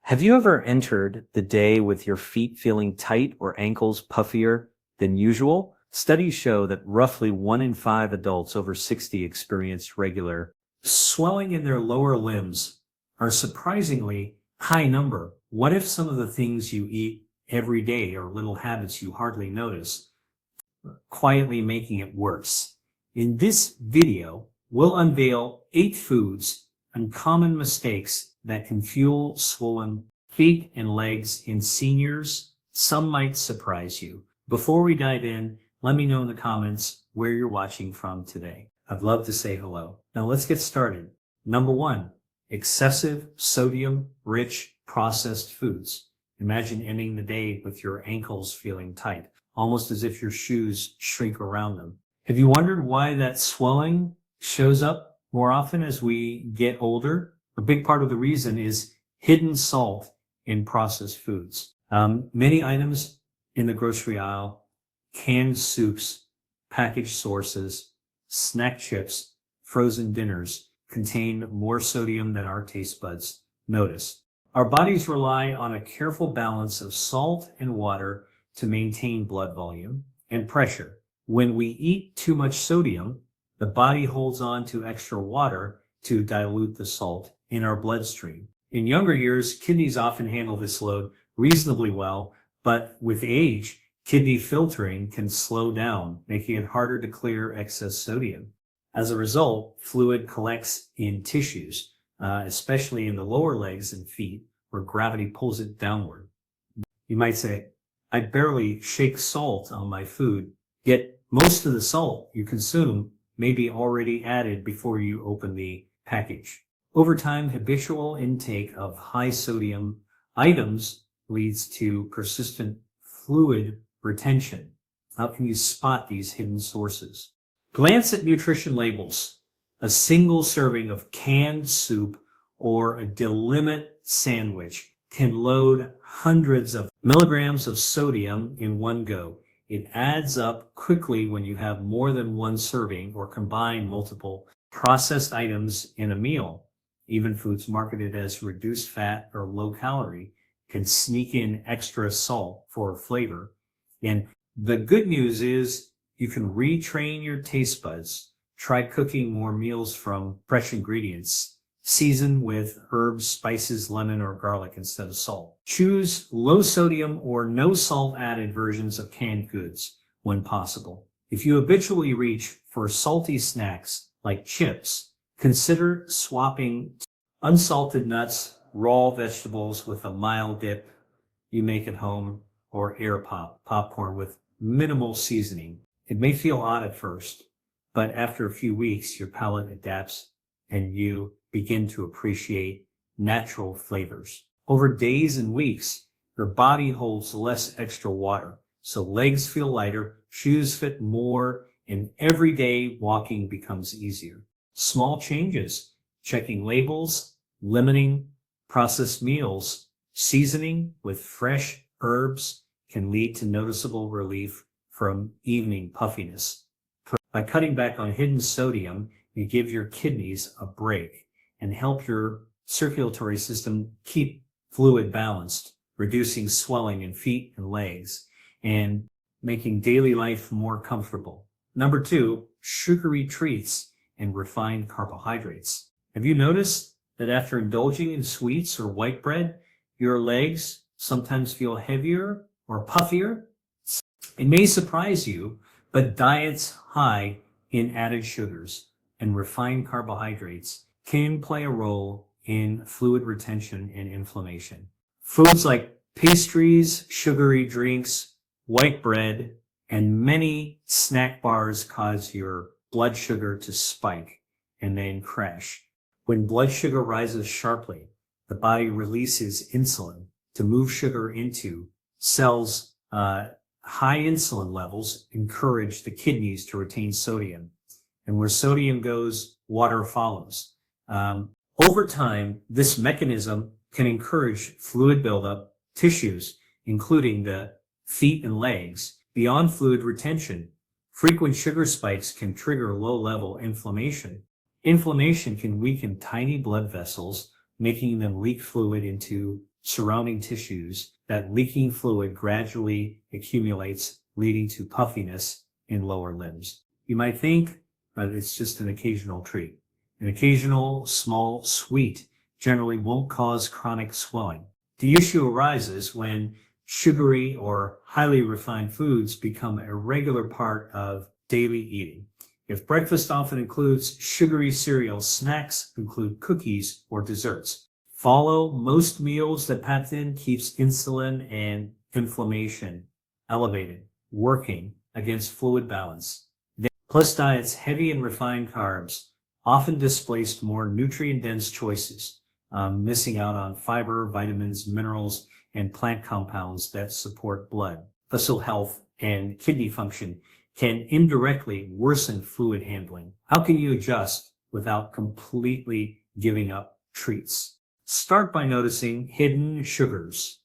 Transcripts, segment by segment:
Have you ever entered the day with your feet feeling tight or ankles puffier than usual? Studies show that roughly 1 in 5 adults over 60 experience regular swelling in their lower limbs, are surprisingly high number. What if some of the things you eat every day are little habits you hardly notice, quietly making it worse? In this video, we'll unveil 8 foods and common mistakes that can fuel swollen feet and legs in seniors. Some might surprise you. Before we dive in, let me know in the comments where you're watching from today. I'd love to say hello. Now let's get started. Number 1, excessive sodium-rich processed foods. Imagine ending the day with your ankles feeling tight, almost as if your shoes shrink around them. Have you wondered why that swelling shows up more often as we get older? A big part of the reason is hidden salt in processed foods. Many items in the grocery aisle, canned soups, packaged sauces, snack chips, frozen dinners contain more sodium than our taste buds notice. Our bodies rely on a careful balance of salt and water to maintain blood volume and pressure. When we eat too much sodium, the body holds on to extra water to dilute the salt in our bloodstream. In younger years, kidneys often handle this load reasonably well, but with age, kidney filtering can slow down, making it harder to clear excess sodium. As a result, fluid collects in tissues, especially in the lower legs and feet, where gravity pulls it downward. You might say, I barely shake salt on my food, yet most of the salt you consume may be already added before you open the package. Over time, habitual intake of high sodium items leads to persistent fluid retention. How can you spot these hidden sources? Glance at nutrition labels. A single serving of canned soup or a delimit sandwich can load hundreds of milligrams of sodium in one go. It adds up quickly when you have more than one serving or combine multiple processed items in a meal. Even foods marketed as reduced fat or low calorie can sneak in extra salt for flavor. And the good news is you can retrain your taste buds. Try cooking more meals from fresh ingredients. Season with herbs, spices, lemon, or garlic instead of salt. Choose low sodium or no salt added versions of canned goods when possible. If you habitually reach for salty snacks like chips, consider swapping unsalted nuts, raw vegetables with a mild dip you make at home, or popcorn with minimal seasoning. It may feel odd at first, but after a few weeks, your palate adapts and you begin to appreciate natural flavors. Over days and weeks, your body holds less extra water, so legs feel lighter, shoes fit more, and everyday walking becomes easier. Small changes, checking labels, limiting processed meals, seasoning with fresh herbs can lead to noticeable relief from evening puffiness. By cutting back on hidden sodium, you give your kidneys a break and help your circulatory system keep fluid balanced, reducing swelling in feet and legs, and making daily life more comfortable. Number 2, sugary treats and refined carbohydrates. Have you noticed that after indulging in sweets or white bread, your legs sometimes feel heavier or puffier? It may surprise you, but diets high in added sugars and refined carbohydrates can play a role in fluid retention and inflammation. Foods like pastries, sugary drinks, white bread, and many snack bars cause your blood sugar to spike and then crash. When blood sugar rises sharply, the body releases insulin to move sugar into cells. High insulin levels encourage the kidneys to retain sodium. And where sodium goes, water follows. Over time, this mechanism can encourage fluid buildup, tissues, including the feet and legs. Beyond fluid retention, frequent sugar spikes can trigger low-level inflammation. Inflammation can weaken tiny blood vessels, making them leak fluid into surrounding tissues, that leaking fluid gradually accumulates, leading to puffiness in lower limbs. You might think that it's just an occasional treat. An occasional small sweet generally won't cause chronic swelling. The issue arises when sugary or highly refined foods become a regular part of daily eating. If breakfast often includes sugary cereal, snacks include cookies or desserts. Follow most meals that peptin keeps insulin and inflammation elevated, working against fluid balance. Plus diets heavy in refined carbs often displaced more nutrient-dense choices, missing out on fiber, vitamins, minerals, and plant compounds that support blood, vessel health, and kidney function can indirectly worsen fluid handling. How can you adjust without completely giving up treats? Start by noticing hidden sugars.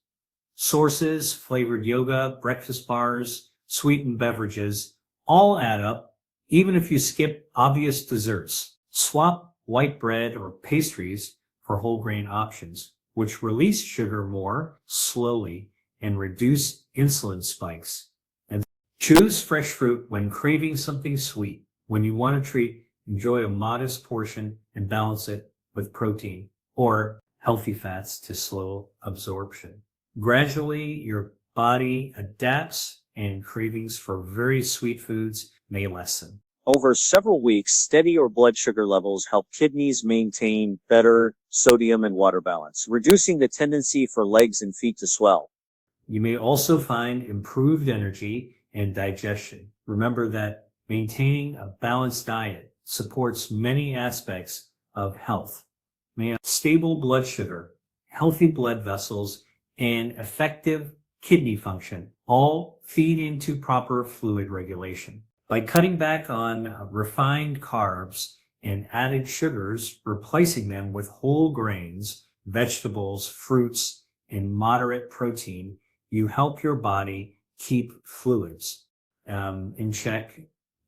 Sources, flavored yogurt, breakfast bars, sweetened beverages, all add up, even if you skip obvious desserts. Swap white bread or pastries for whole grain options, which release sugar more slowly and reduce insulin spikes. And choose fresh fruit when craving something sweet. When you want a treat, enjoy a modest portion and balance it with protein or healthy fats to slow absorption. Gradually, your body adapts and cravings for very sweet foods may lessen. Over several weeks, steady or blood sugar levels help kidneys maintain better sodium and water balance, reducing the tendency for legs and feet to swell. You may also find improved energy and digestion. Remember that maintaining a balanced diet supports many aspects of health. Stable blood sugar, healthy blood vessels, and effective kidney function all feed into proper fluid regulation. By cutting back on refined carbs and added sugars, replacing them with whole grains, vegetables, fruits, and moderate protein, you help your body keep fluids in check,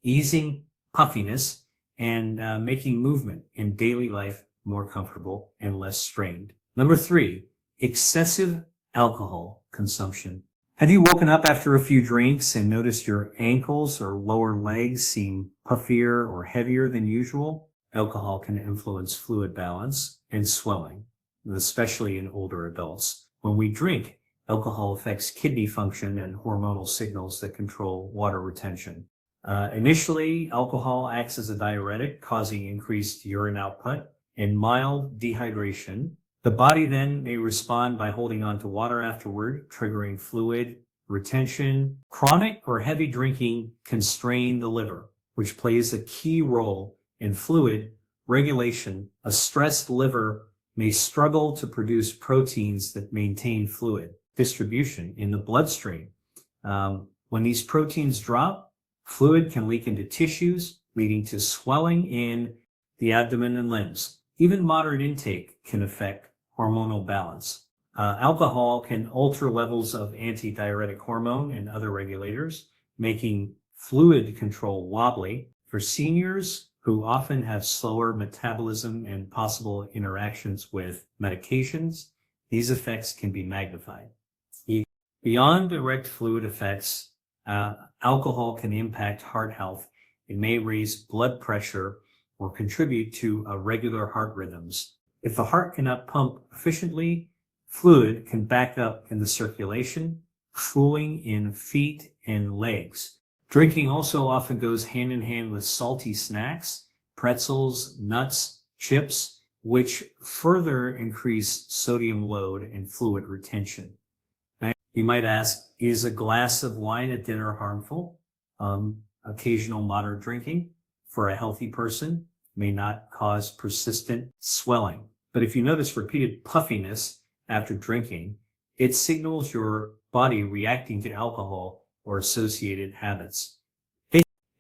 easing puffiness, and making movement in daily life more comfortable and less strained. Number 3, excessive alcohol consumption. Have you woken up after a few drinks and noticed your ankles or lower legs seem puffier or heavier than usual? Alcohol can influence fluid balance and swelling, especially in older adults. When we drink, alcohol affects kidney function and hormonal signals that control water retention. Initially, alcohol acts as a diuretic, causing increased urine output and mild dehydration. The body then may respond by holding on to water afterward, triggering fluid retention. Chronic or heavy drinking can strain the liver, which plays a key role in fluid regulation. A stressed liver may struggle to produce proteins that maintain fluid distribution in the bloodstream. When these proteins drop, fluid can leak into tissues, leading to swelling in the abdomen and limbs. Even moderate intake can affect hormonal balance. Alcohol can alter levels of antidiuretic hormone and other regulators, making fluid control wobbly. For seniors who often have slower metabolism and possible interactions with medications, these effects can be magnified. Beyond direct fluid effects, alcohol can impact heart health. It may raise blood pressure or contribute to irregular heart rhythms. If the heart cannot pump efficiently, fluid can back up in the circulation, cooling in feet and legs. Drinking also often goes hand in hand with salty snacks, pretzels, nuts, chips, which further increase sodium load and fluid retention. Now, you might ask, is a glass of wine at dinner harmful? Occasional moderate drinking for a healthy person may not cause persistent swelling. But if you notice repeated puffiness after drinking, it signals your body reacting to alcohol or associated habits.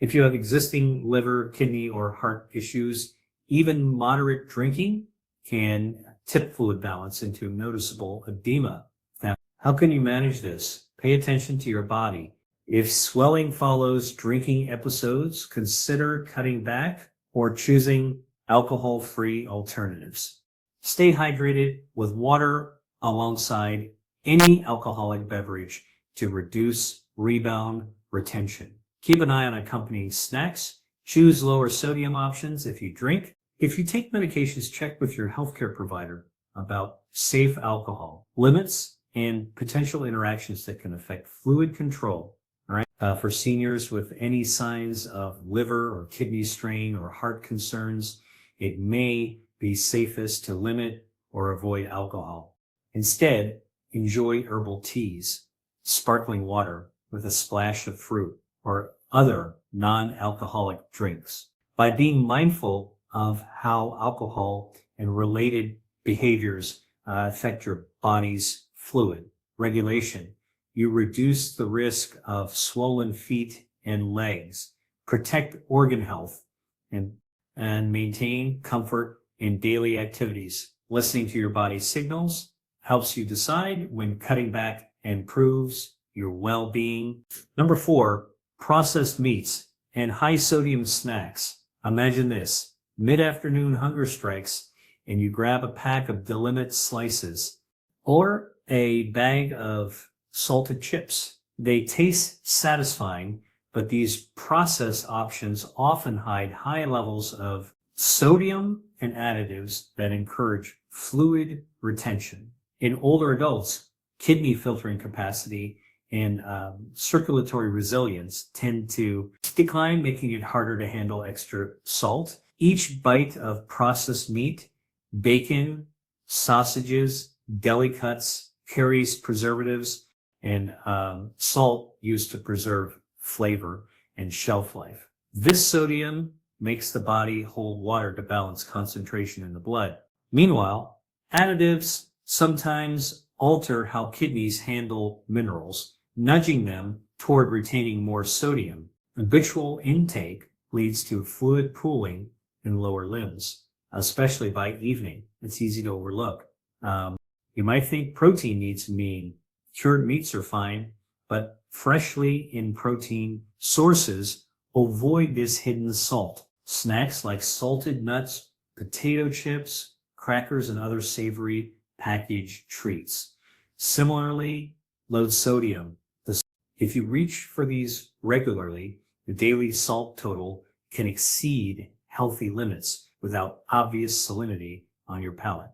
If you have existing liver, kidney, or heart issues, even moderate drinking can tip fluid balance into noticeable edema. Now, how can you manage this? Pay attention to your body. If swelling follows drinking episodes, consider cutting back or choosing alcohol-free alternatives. Stay hydrated with water alongside any alcoholic beverage to reduce rebound retention. Keep an eye on accompanying snacks. Choose lower sodium options if you drink. If you take medications, check with your healthcare provider about safe alcohol limits and potential interactions that can affect fluid control. All right. For seniors with any signs of liver or kidney strain or heart concerns, it may be safest to limit or avoid alcohol. Instead, enjoy herbal teas, sparkling water with a splash of fruit, or other non-alcoholic drinks. By being mindful of how alcohol and related behaviors affect your body's fluid regulation, you reduce the risk of swollen feet and legs, protect organ health, and maintain comfort in daily activities. Listening to your body's signals helps you decide when cutting back and improves your well-being. Number 4, processed meats and high sodium snacks. Imagine this: mid-afternoon hunger strikes and you grab a pack of delimit slices or a bag of salted chips. They taste satisfying, but these processed options often hide high levels of sodium and additives that encourage fluid retention. In older adults, kidney filtering capacity and circulatory resilience tend to decline, making it harder to handle extra salt. Each bite of processed meat, bacon, sausages, deli cuts carries preservatives and salt used to preserve flavor and shelf life. This sodium makes the body hold water to balance concentration in the blood. Meanwhile, additives sometimes alter how kidneys handle minerals, nudging them toward retaining more sodium. Habitual intake leads to fluid pooling in lower limbs, especially by evening. It's easy to overlook. You might think protein needs mean cured meats are fine, but freshly in protein sources avoid this hidden salt. Snacks like salted nuts, potato chips, crackers, and other savory packaged treats similarly load sodium. If you reach for these regularly, the daily salt total can exceed healthy limits without obvious salinity on your palate.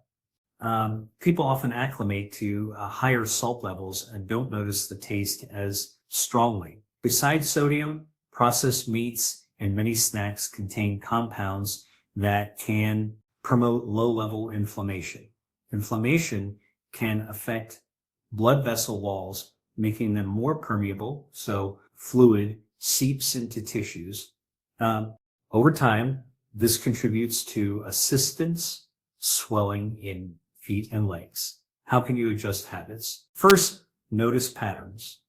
People often acclimate to higher salt levels and don't notice the taste as strongly. Besides sodium, processed meats and many snacks contain compounds that can promote low-level inflammation. Inflammation can affect blood vessel walls, making them more permeable, so fluid seeps into tissues. Over time, this contributes to assistance, swelling in feet and legs. How can you adjust habits? First, notice patterns.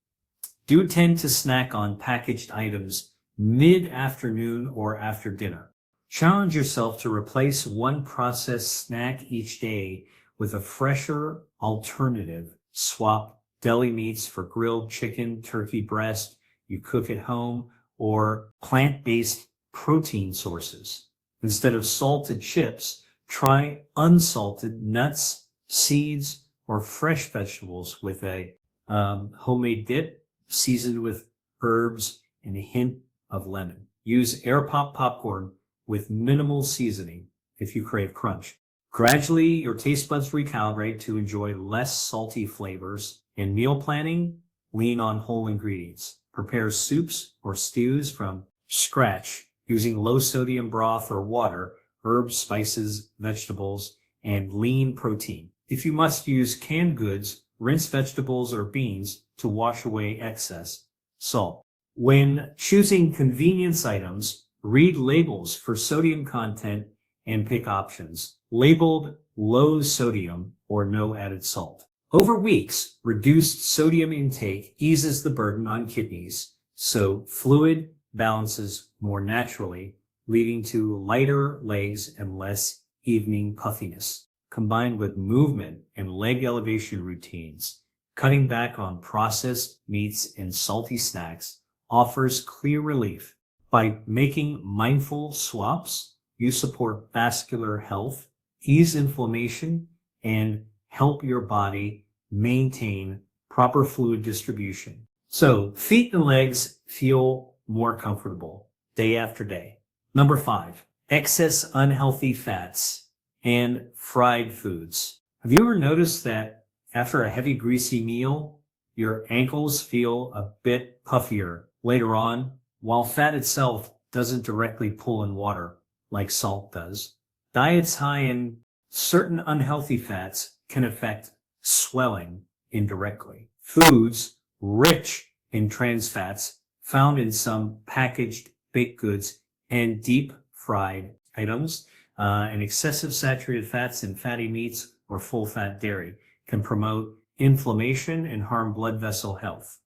Do tend to snack on packaged items mid-afternoon or after dinner. Challenge yourself to replace one processed snack each day with a fresher alternative. Swap deli meats for grilled chicken, turkey breast you cook at home, or plant-based protein sources. Instead of salted chips, try unsalted nuts, seeds, or fresh vegetables with a homemade dip seasoned with herbs and a hint of lemon. Use air pop popcorn with minimal seasoning if you crave crunch. Gradually, your taste buds recalibrate to enjoy less salty flavors. In meal planning, lean on whole ingredients. Prepare soups or stews from scratch using low sodium broth or water, herbs, spices, vegetables, and lean protein. If you must use canned goods, rinse vegetables or beans to wash away excess salt. When choosing convenience items, read labels for sodium content and pick options labeled low sodium or no added salt. Over weeks, reduced sodium intake eases the burden on kidneys, so fluid balances more naturally, leading to lighter legs and less evening puffiness. Combined with movement and leg elevation routines, cutting back on processed meats and salty snacks offers clear relief. By making mindful swaps, you support vascular health, ease inflammation, and help your body maintain proper fluid distribution. So feet and legs feel more comfortable day after day. Number 5, excess unhealthy fats and fried foods. Have you ever noticed that after a heavy greasy meal, your ankles feel a bit puffier later on, while fat itself doesn't directly pull in water like salt does? Diets high in certain unhealthy fats can affect swelling indirectly. Foods rich in trans fats found in some packaged baked goods and deep fried items, and excessive saturated fats in fatty meats or full fat dairy can promote inflammation and harm blood vessel health.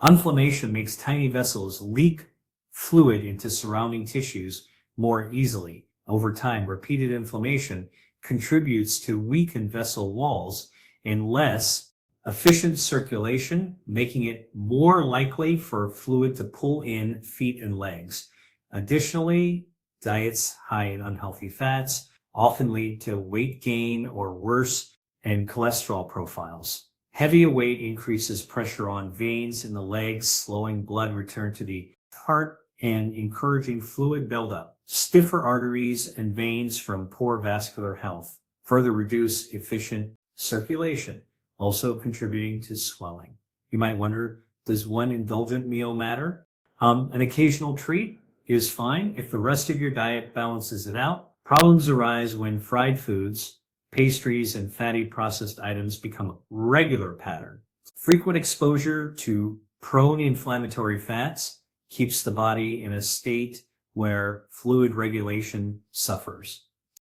Inflammation makes tiny vessels leak fluid into surrounding tissues more easily. Over time, repeated inflammation contributes to weakened vessel walls and less efficient circulation, making it more likely for fluid to pull in feet and legs. Additionally, diets high in unhealthy fats often lead to weight gain or worse, and cholesterol profiles. Heavier weight increases pressure on veins in the legs, slowing blood return to the heart and encouraging fluid buildup. Stiffer arteries and veins from poor vascular health further reduce efficient circulation, also contributing to swelling. You might wonder, does one indulgent meal matter? An occasional treat is fine if the rest of your diet balances it out. Problems arise when fried foods, pastries, and fatty processed items become a regular pattern. Frequent exposure to prone inflammatory fats keeps the body in a state where fluid regulation suffers.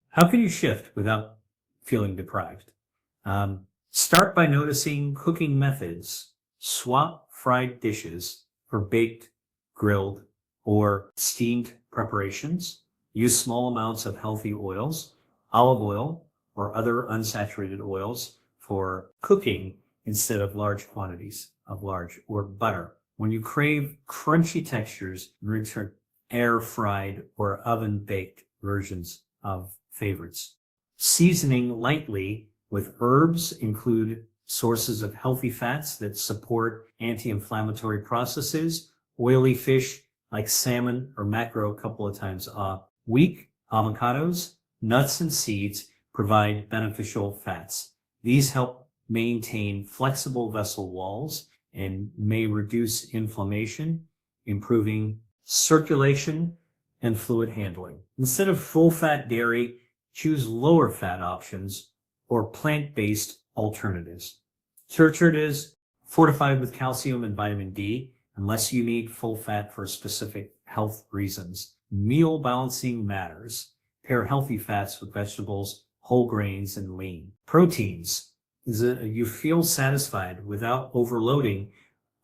How can you shift without feeling deprived? Start by noticing cooking methods. Swap fried dishes for baked, grilled, or steamed preparations. Use small amounts of healthy oils, olive oil, or other unsaturated oils for cooking instead of large quantities of large or butter. When you crave crunchy textures, return air fried or oven baked versions of favorites. Seasoning lightly with herbs include sources of healthy fats that support anti-inflammatory processes. Oily fish like salmon or mackerel a couple of times a week. Avocados, nuts, and seeds provide beneficial fats. These help maintain flexible vessel walls and may reduce inflammation, improving circulation and fluid handling. Instead of full-fat dairy, choose lower-fat options or plant-based alternatives. Churchard is fortified with calcium and vitamin D, unless you need full fat for specific health reasons. Meal balancing matters. Pair healthy fats with vegetables, whole grains, and lean. Proteins. You feel satisfied without overloading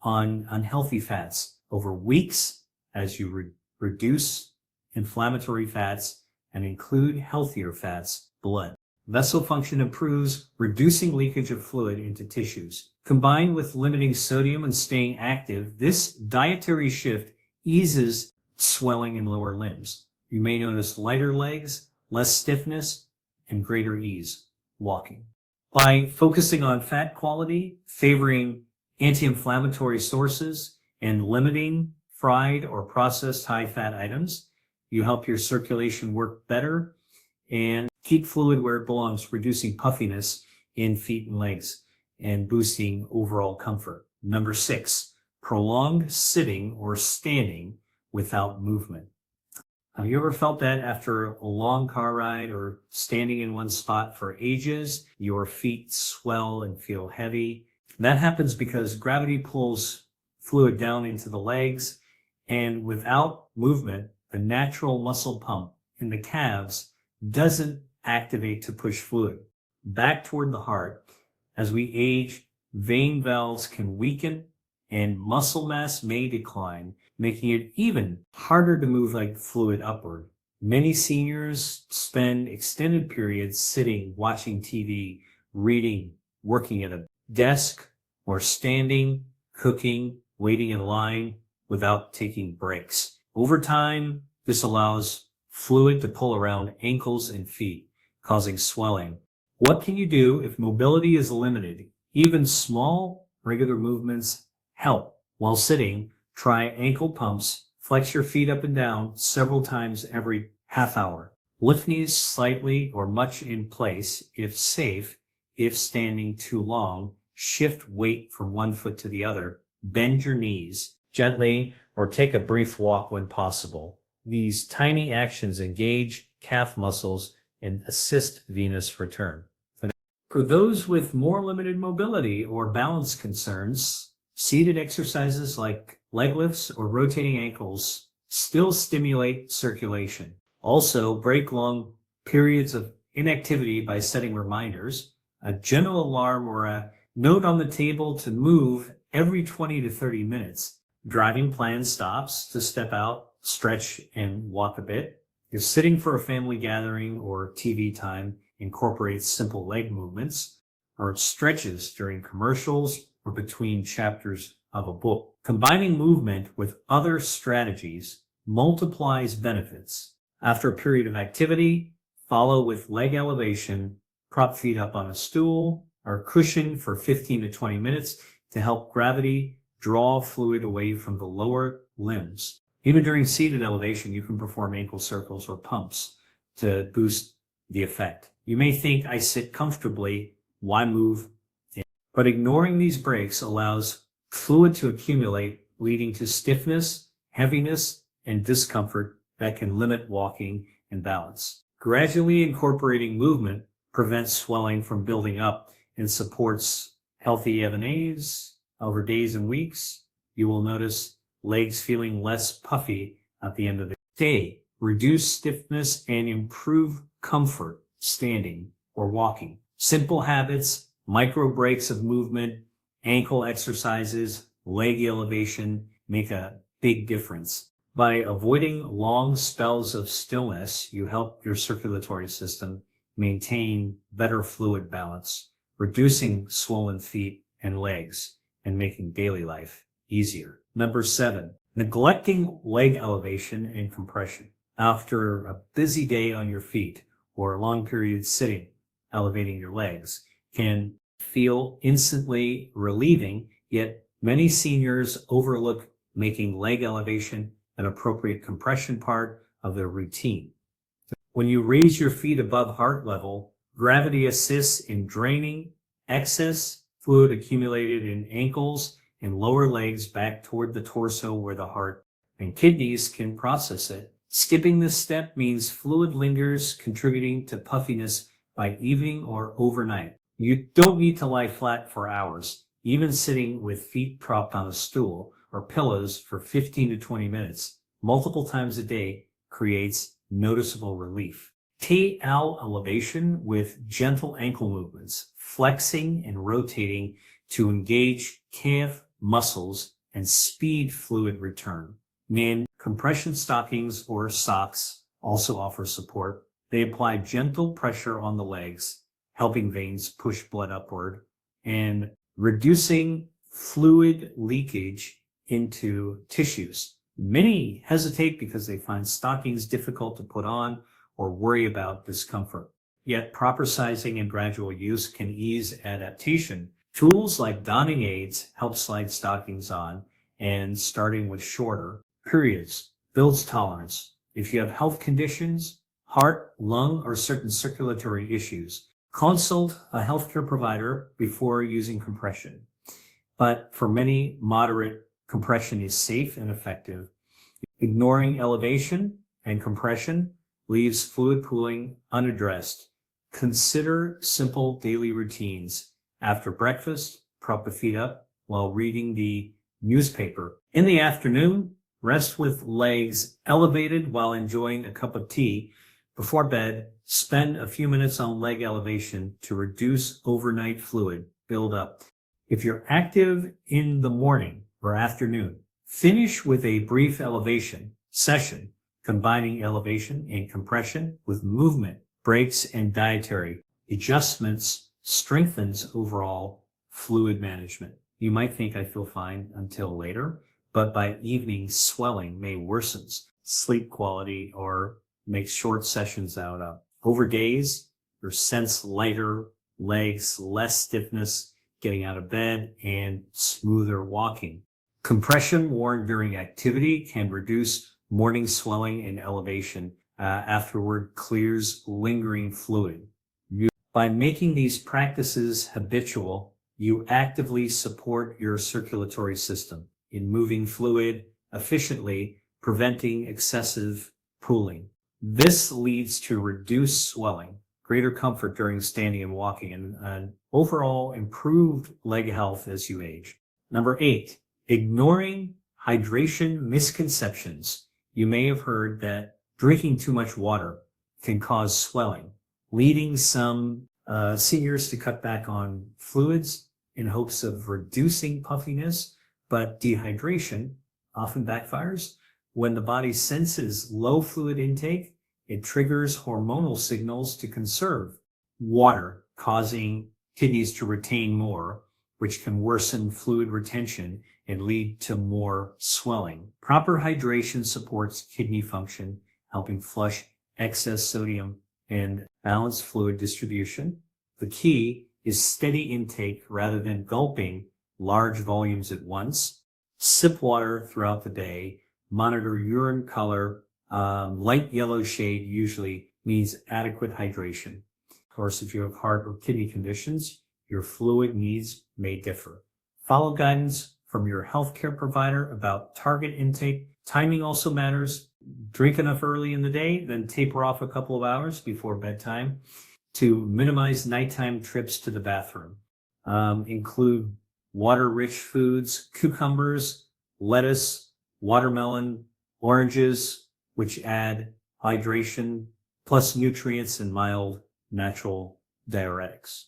on unhealthy fats over weeks as you reduce inflammatory fats and include healthier fats, blood. Vessel function improves, reducing leakage of fluid into tissues. Combined with limiting sodium and staying active, this dietary shift eases swelling in lower limbs. You may notice lighter legs, less stiffness, and greater ease walking. By focusing on fat quality, favoring anti-inflammatory sources, and limiting fried or processed high-fat items, you help your circulation work better and keep fluid where it belongs, reducing puffiness in feet and legs and boosting overall comfort. Number 6, prolonged sitting or standing without movement. Have you ever felt that after a long car ride or standing in one spot for ages, your feet swell and feel heavy? That happens because gravity pulls fluid down into the legs, and without movement, the natural muscle pump in the calves doesn't activate to push fluid back toward the heart. As we age, vein valves can weaken and muscle mass may decline, making it even harder to move like fluid upward. Many seniors spend extended periods sitting, watching TV, reading, working at a desk, or standing, cooking, waiting in line without taking breaks. Over time, this allows fluid to pull around ankles and feet, causing swelling. What can you do if mobility is limited? Even small, regular movements help. While sitting, try ankle pumps. Flex your feet up and down several times every half hour. Lift knees slightly or much in place if safe. If standing too long, shift weight from one foot to the other. Bend your knees gently or take a brief walk when possible. These tiny actions engage calf muscles and assist venous return. For those with more limited mobility or balance concerns, seated exercises like leg lifts or rotating ankles still stimulate circulation. Also, break long periods of inactivity by setting reminders, a gentle alarm or a note on the table to move every 20 to 30 minutes. Driving planned stops to step out, stretch, and walk a bit. If sitting for a family gathering or TV time, incorporate simple leg movements or stretches during commercials or between chapters of a book. Combining movement with other strategies multiplies benefits. After a period of activity, follow with leg elevation, prop feet up on a stool or cushion for 15 to 20 minutes to help gravity draw fluid away from the lower limbs. Even during seated elevation, you can perform ankle circles or pumps to boost the effect. You may think, I sit comfortably, why move? But ignoring these breaks allows fluid to accumulate, leading to stiffness, heaviness, and discomfort that can limit walking and balance. Gradually incorporating movement prevents swelling from building up and supports healthy F&As. Over days and weeks, you will notice legs feeling less puffy at the end of the day. Reduce stiffness and improve comfort standing or walking. Simple habits, micro breaks of movement, ankle exercises, leg elevation make a big difference. By avoiding long spells of stillness, you help your circulatory system maintain better fluid balance, reducing swollen feet and legs, and making daily life easier. Number 7, neglecting leg elevation and compression. After a busy day on your feet or a long period sitting, elevating your legs can feel instantly relieving, yet many seniors overlook making leg elevation an appropriate compression part of their routine. When you raise your feet above heart level, gravity assists in draining excess fluid accumulated in ankles and lower legs back toward the torso where the heart and kidneys can process it. Skipping this step means fluid lingers, contributing to puffiness by evening or overnight. You don't need to lie flat for hours. Even sitting with feet propped on a stool or pillows for 15 to 20 minutes, multiple times a day, creates noticeable relief. T-L elevation with gentle ankle movements, flexing and rotating to engage calf muscles and speed fluid return. Men, compression stockings or socks also offer support. They apply gentle pressure on the legs, helping veins push blood upward and reducing fluid leakage into tissues. Many hesitate because they find stockings difficult to put on or worry about discomfort. Yet proper sizing and gradual use can ease adaptation. Tools like donning aids help slide stockings on, and starting with shorter periods builds tolerance. If you have health conditions, heart, lung, or certain circulatory issues, consult a healthcare provider before using compression. But for many, moderate compression is safe and effective. Ignoring elevation and compression leaves fluid pooling unaddressed. Consider simple daily routines. After breakfast, prop the feet up while reading the newspaper. In the afternoon, rest with legs elevated while enjoying a cup of tea. Before bed, spend a few minutes on leg elevation to reduce overnight fluid buildup. If you're active in the morning or afternoon, finish with a brief elevation session, combining elevation and compression with movement, breaks, and dietary adjustments strengthens overall fluid management. You might think I feel fine until later, but by evening, swelling may worsen sleep quality or make short sessions out of. Over days, You'll sense lighter legs, less stiffness getting out of bed, and smoother walking. Compression worn during activity can reduce morning swelling and elevation. Afterward clears lingering fluid. By making these practices habitual, you actively support your circulatory system in moving fluid efficiently, preventing excessive pooling. This leads to reduced swelling, greater comfort during standing and walking, and overall improved leg health as you age. Number 8, ignoring hydration misconceptions. You may have heard that drinking too much water can cause swelling, leading some seniors to cut back on fluids in hopes of reducing puffiness, but dehydration often backfires. When the body senses low fluid intake, it triggers hormonal signals to conserve water, causing kidneys to retain more, which can worsen fluid retention and lead to more swelling. Proper hydration supports kidney function, helping flush excess sodium and balance fluid distribution. The key is steady intake rather than gulping large volumes at once. Sip water throughout the day. Monitor urine color. Light yellow shade usually means adequate hydration. Of course, if you have heart or kidney conditions, your fluid needs may differ. Follow guidance from your healthcare provider about target intake. Timing also matters. Drink enough early in the day, then taper off a couple of hours before bedtime to minimize nighttime trips to the bathroom. Include water-rich foods, cucumbers, lettuce, watermelon, oranges, which add hydration, plus nutrients and mild natural diuretics.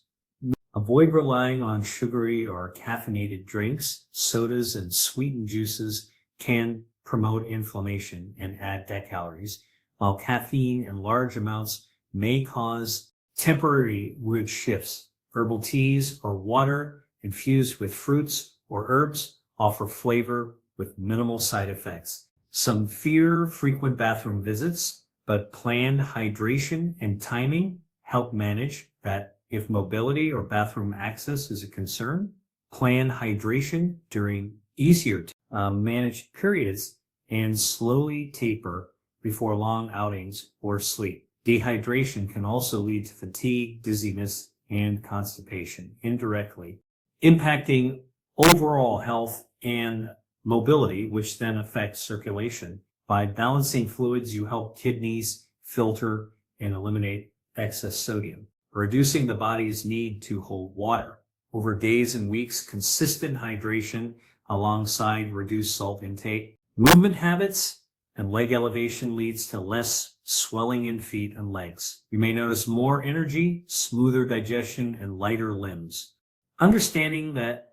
Avoid relying on sugary or caffeinated drinks. Sodas and sweetened juices can promote inflammation and add dead calories, while caffeine in large amounts may cause temporary mood shifts. Herbal teas or water infused with fruits or herbs offer flavor with minimal side effects. Some fear frequent bathroom visits, but planned hydration and timing help manage that. If mobility or bathroom access is a concern, plan hydration during easier managed periods and slowly taper before long outings or sleep. Dehydration can also lead to fatigue, dizziness, and constipation indirectly, impacting overall health and mobility, which then affects circulation. By balancing fluids, you help kidneys filter and eliminate excess sodium, reducing the body's need to hold water. Over days and weeks, consistent hydration alongside reduced salt intake, movement habits, and leg elevation leads to less swelling in feet and legs. You may notice more energy, smoother digestion, and lighter limbs. Understanding that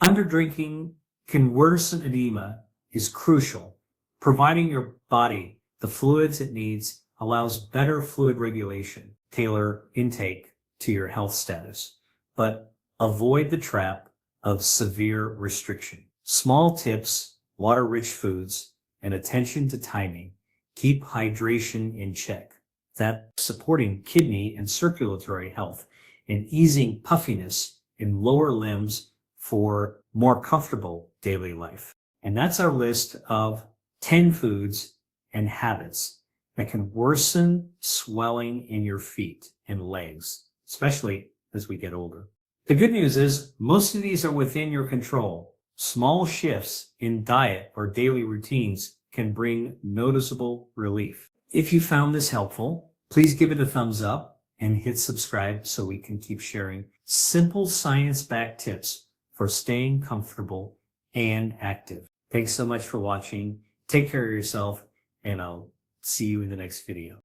underdrinking can worsen edema is crucial. Providing your body the fluids it needs allows better fluid regulation. Tailor intake to your health status, but avoid the trap of severe restriction. Small tips, water-rich foods, and attention to timing keep hydration in check. That supporting kidney and circulatory health and easing puffiness in lower limbs for more comfortable daily life. And that's our list of 10 foods and habits that can worsen swelling in your feet and legs, especially as we get older. The good news is most of these are within your control. Small shifts in diet or daily routines can bring noticeable relief. If you found this helpful, please give it a thumbs up and hit subscribe so we can keep sharing simple science-backed tips for staying comfortable and active. Thanks so much for watching. Take care of yourself, and I'll see you in the next video.